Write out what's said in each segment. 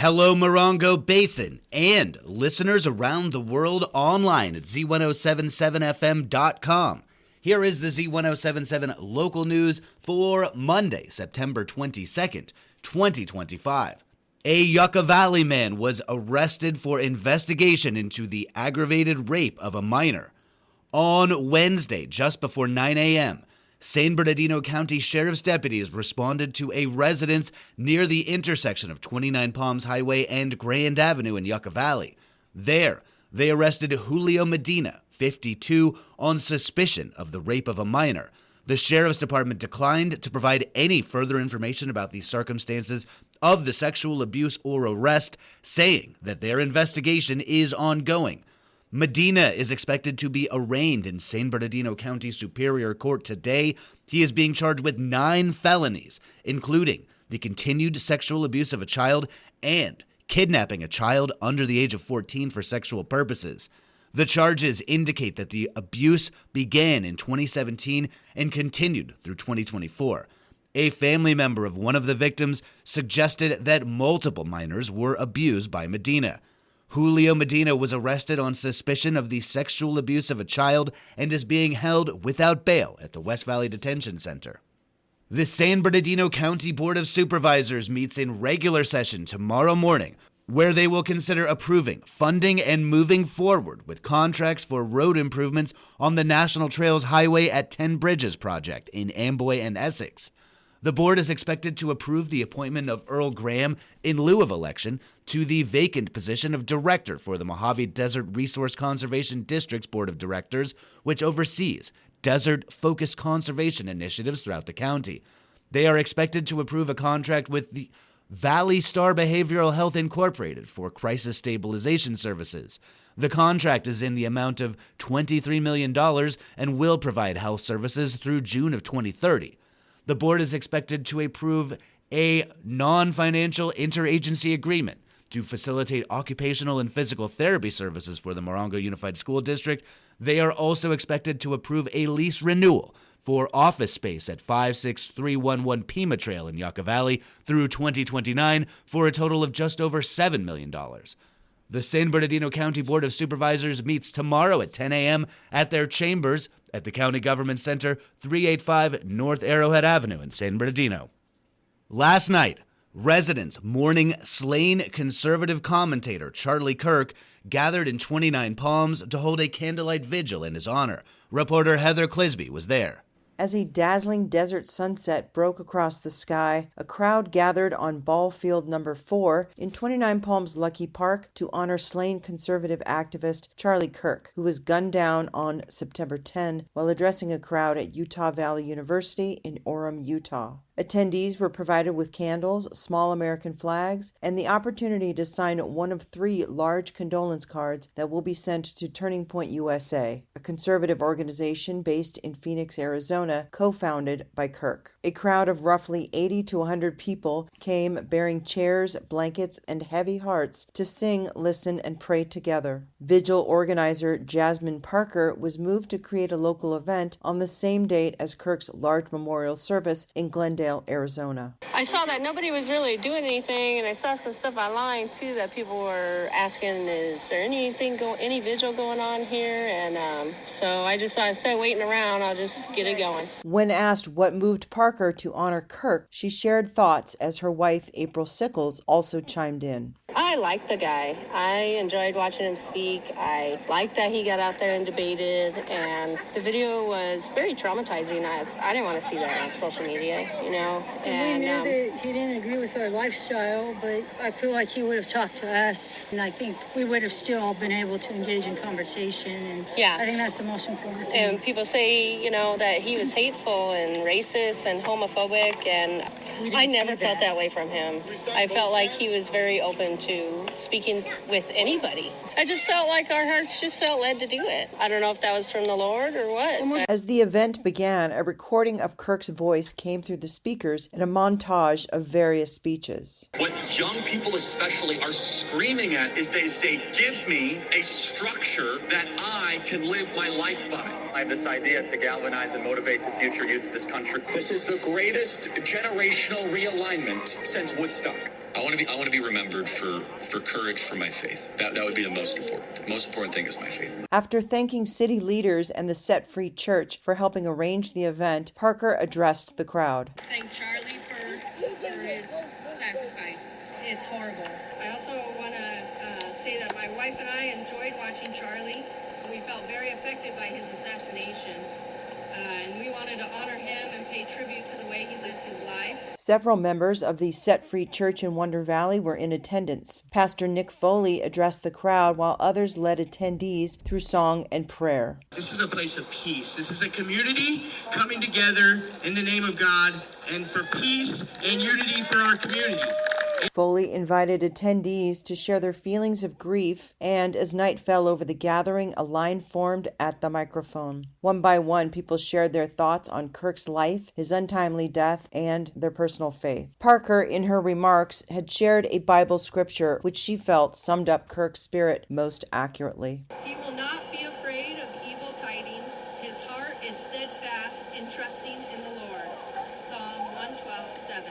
Hello, Morongo Basin, and listeners around the world online at Z107.7fm.com. Here is the Z107.7 local news for Monday, September 22nd, 2025. A Yucca Valley man was arrested for investigation into the aggravated rape of a minor. On Wednesday, just before 9 a.m., San Bernardino County Sheriff's deputies responded to a residence near the intersection of 29 Palms Highway and Grand Avenue in Yucca Valley. There, they arrested Julio Medina, 52, on suspicion of the rape of a minor. The Sheriff's Department declined to provide any further information about the circumstances of the sexual abuse or arrest, saying that their investigation is ongoing. Medina is expected to be arraigned in San Bernardino County Superior Court today. He is being charged with 9 felonies, including the continued sexual abuse of a child and kidnapping a child under the age of 14 for sexual purposes. The charges indicate that the abuse began in 2017 and continued through 2024. A family member of one of the victims suggested that multiple minors were abused by Medina. Julio Medina was arrested on suspicion of the sexual abuse of a child and is being held without bail at the West Valley Detention Center. The San Bernardino County Board of Supervisors meets in regular session tomorrow morning, where they will consider approving, funding, and moving forward with contracts for road improvements on the National Trails Highway at 10 Bridges project in Amboy and Essex. The board is expected to approve the appointment of Earl Graham in lieu of election to the vacant position of director for the Mojave Desert Resource Conservation District's Board of Directors, which oversees desert-focused conservation initiatives throughout the county. They are expected to approve a contract with the Valley Star Behavioral Health Incorporated for crisis stabilization services. The contract is in the amount of $23 million and will provide health services through June of 2030. The board is expected to approve a non-financial interagency agreement to facilitate occupational and physical therapy services for the Morongo Unified School District. They are also expected to approve a lease renewal for office space at 56311 Pima Trail in Yucca Valley through 2029 for a total of just over $7 million. The San Bernardino County Board of Supervisors meets tomorrow at 10 a.m. at their chambers at the County Government Center, 385 North Arrowhead Avenue in San Bernardino. Last night, residents mourning slain conservative commentator Charlie Kirk gathered in 29 Palms to hold a candlelight vigil in his honor. Reporter Heather Clisby was there. As a dazzling desert sunset broke across the sky, a crowd gathered on Ball Field number 4 in 29 Palms Lucky Park to honor slain conservative activist Charlie Kirk, who was gunned down on September 10 while addressing a crowd at Utah Valley University in Orem, Utah. Attendees were provided with candles, small American flags, and the opportunity to sign one of 3 large condolence cards that will be sent to Turning Point USA, a conservative organization based in Phoenix, Arizona, co-founded by Kirk. A crowd of roughly 80 to 100 people came bearing chairs, blankets, and heavy hearts to sing, listen, and pray together. Vigil organizer Jasmine Parker was moved to create a local event on the same date as Kirk's large memorial service in Glendale, Arizona. I saw that nobody was really doing anything, and I saw some stuff online too that people were asking, is there any vigil going on here? And so I just thought, instead of waiting around, I'll just get it going. When asked what moved Parker to honor Kirk, she shared thoughts as her wife, April Sickles, also chimed in. I liked the guy. I enjoyed watching him speak. I liked that he got out there and debated, and the video was very traumatizing. I didn't want to see that on social media, you know. And we knew that he didn't agree with our lifestyle, but I feel like he would have talked to us, and I think we would have still been able to engage in conversation, and yeah. I think that's the most important thing. And people say, you know, that he was hateful and racist and homophobic, and I never felt that way from him. I felt like he was very open to speaking with anybody. I just felt like our hearts just felt led to do it. I don't know if that was from the Lord or what. As the event began, a recording of Kirk's voice came through the speakers in a montage of various speeches. What young people especially are screaming at is they say, give me a structure that I can live my life by. I have this idea to galvanize and motivate the future youth of this country. This is the greatest generational realignment since Woodstock. I want to be remembered for courage for my faith. That would be the most important. The most important thing is my faith. After thanking city leaders and the Set Free Church for helping arrange the event, Parker addressed the crowd. Thank Charlie for his sacrifice. It's horrible. I also want to say that my wife and I enjoyed watching Charlie. We felt very affected by his assassination. And we wanted to honor him and pay tribute to the way he lived his life. Several members of the Set Free Church in Wonder Valley were in attendance. Pastor Nick Foley addressed the crowd while others led attendees through song and prayer. This is a place of peace. This is a community coming together in the name of God and for peace and unity for our community. Foley invited attendees to share their feelings of grief, and as night fell over the gathering, a line formed at the microphone. One by one, people shared their thoughts on Kirk's life, his untimely death, and their personal faith. Parker, in her remarks, had shared a Bible scripture which she felt summed up Kirk's spirit most accurately. He will not be afraid of evil tidings. His heart is steadfast in trusting in the Lord. Psalm 112.7.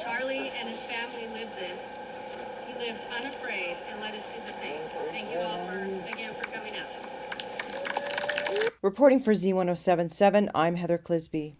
Charlie and his family lived this. He lived unafraid, and let us do the same. Thank you all again for coming out. Reporting for Z107.7, I'm Heather Clisby.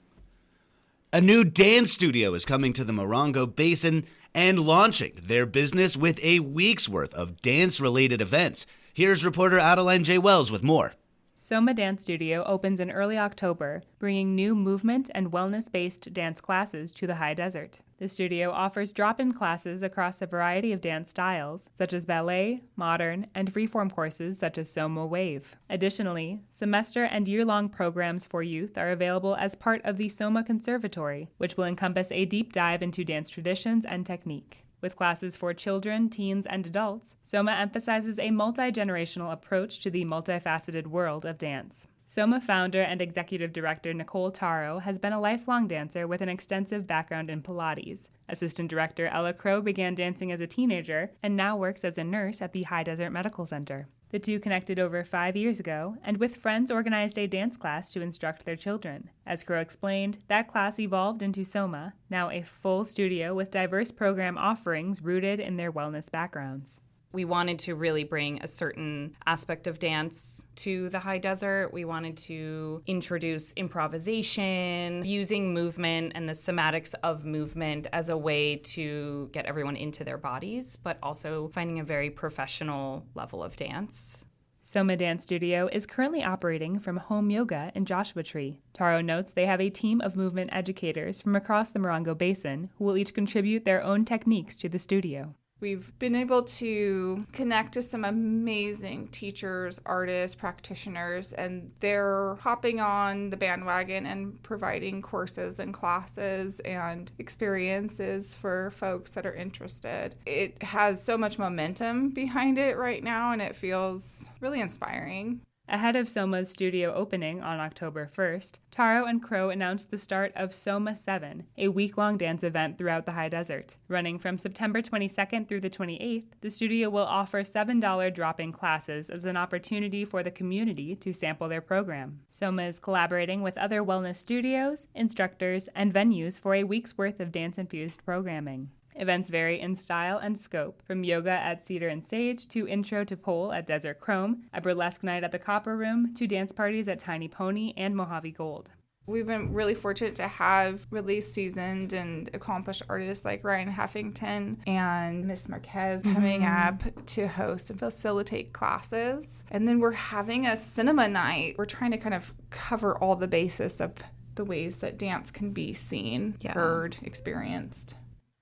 A new dance studio is coming to the Morongo Basin and launching their business with a week's worth of dance-related events. Here's reporter Adeline J. Wells with more. SOMA Dance Studio opens in early October, bringing new movement and wellness-based dance classes to the high desert. The studio offers drop-in classes across a variety of dance styles, such as ballet, modern, and freeform courses such as SOMA Wave. Additionally, semester and year-long programs for youth are available as part of the SOMA Conservatory, which will encompass a deep dive into dance traditions and technique. With classes for children, teens, and adults, SOMA emphasizes a multi-generational approach to the multifaceted world of dance. SOMA founder and executive director Nicole Taro has been a lifelong dancer with an extensive background in Pilates. Assistant director Ella Crow began dancing as a teenager and now works as a nurse at the High Desert Medical Center. The two connected over 5 years ago, and with friends organized a dance class to instruct their children. As Crow explained, that class evolved into SOMA, now a full studio with diverse program offerings rooted in their wellness backgrounds. We wanted to really bring a certain aspect of dance to the high desert. We wanted to introduce improvisation, using movement and the somatics of movement as a way to get everyone into their bodies, but also finding a very professional level of dance. SOMA Dance Studio is currently operating from home yoga in Joshua Tree. Taro notes they have a team of movement educators from across the Morongo Basin who will each contribute their own techniques to the studio. We've been able to connect to some amazing teachers, artists, practitioners, and they're hopping on the bandwagon and providing courses and classes and experiences for folks that are interested. It has so much momentum behind it right now, and it feels really inspiring. Ahead of SOMA's studio opening on October 1st, Taro and Crow announced the start of SOMA 7, a week-long dance event throughout the high desert. Running from September 22nd through the 28th, the studio will offer $7 drop-in classes as an opportunity for the community to sample their program. SOMA is collaborating with other wellness studios, instructors, and venues for a week's worth of dance-infused programming. Events vary in style and scope, from yoga at Cedar and Sage to intro to pole at Desert Chrome, a burlesque night at the Copper Room, to dance parties at Tiny Pony and Mojave Gold. We've been really fortunate to have really seasoned and accomplished artists like Ryan Heffington and Miss Marquez coming up to host and facilitate classes. And then we're having a cinema night. We're trying to kind of cover all the basis of the ways that dance can be seen, heard, experienced.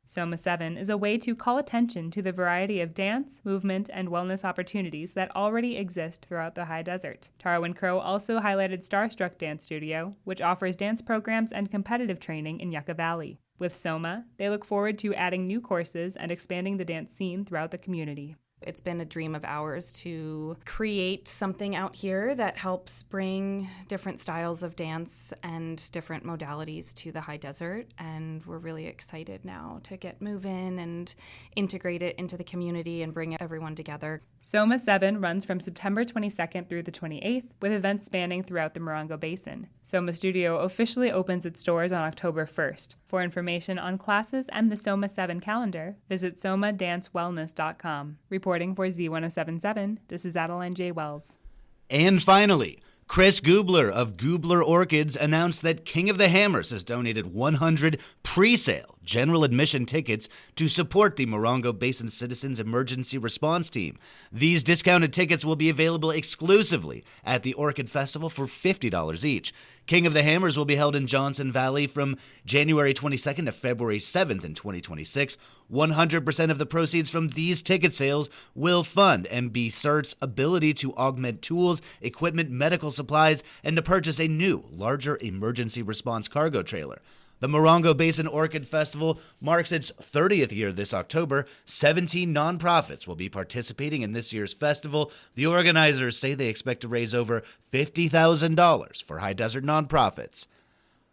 SOMA 7 is a way to call attention to the variety of dance, movement, and wellness opportunities that already exist throughout the high desert. Taro and Crow also highlighted Starstruck Dance Studio, which offers dance programs and competitive training in Yucca Valley. With SOMA, they look forward to adding new courses and expanding the dance scene throughout the community. It's been a dream of ours to create something out here that helps bring different styles of dance and different modalities to the high desert. And we're really excited now to get moving and integrate it into the community and bring everyone together. SOMA 7 runs from September 22nd through the 28th, with events spanning throughout the Morongo Basin. SOMA Studio officially opens its doors on October 1st. For information on classes and the SOMA 7 calendar, visit somadancewellness.com. Reporting for Z107.7, this is Adeline J. Wells. And finally, Chris Gubler of Gubler Orchids announced that King of the Hammers has donated 100 pre-sale general admission tickets to support the Morongo Basin Citizens Emergency Response Team. These discounted tickets will be available exclusively at the Orchid Festival for $50 each. King of the Hammers will be held in Johnson Valley from January 22nd to February 7th in 2026. 100% of the proceeds from these ticket sales will fund MB-CERT's ability to augment tools, equipment, medical supplies, and to purchase a new, larger emergency response cargo trailer. The Morongo Basin Orchid Festival marks its 30th year this October. 17 nonprofits will be participating in this year's festival. The organizers say they expect to raise over $50,000 for high desert nonprofits.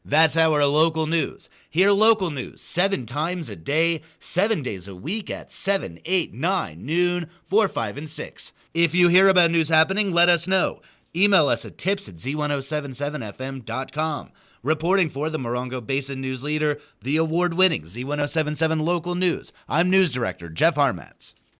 That's our local news. Hear local news 7 times a day, 7 days a week at 7, 8, 9, noon, 4, 5, and 6. If you hear about news happening, let us know. Email us at tips@z1077fm.com. Reporting for the Morongo Basin News Leader, the award-winning Z107.7 Local News, I'm News Director Jeff Harmatz.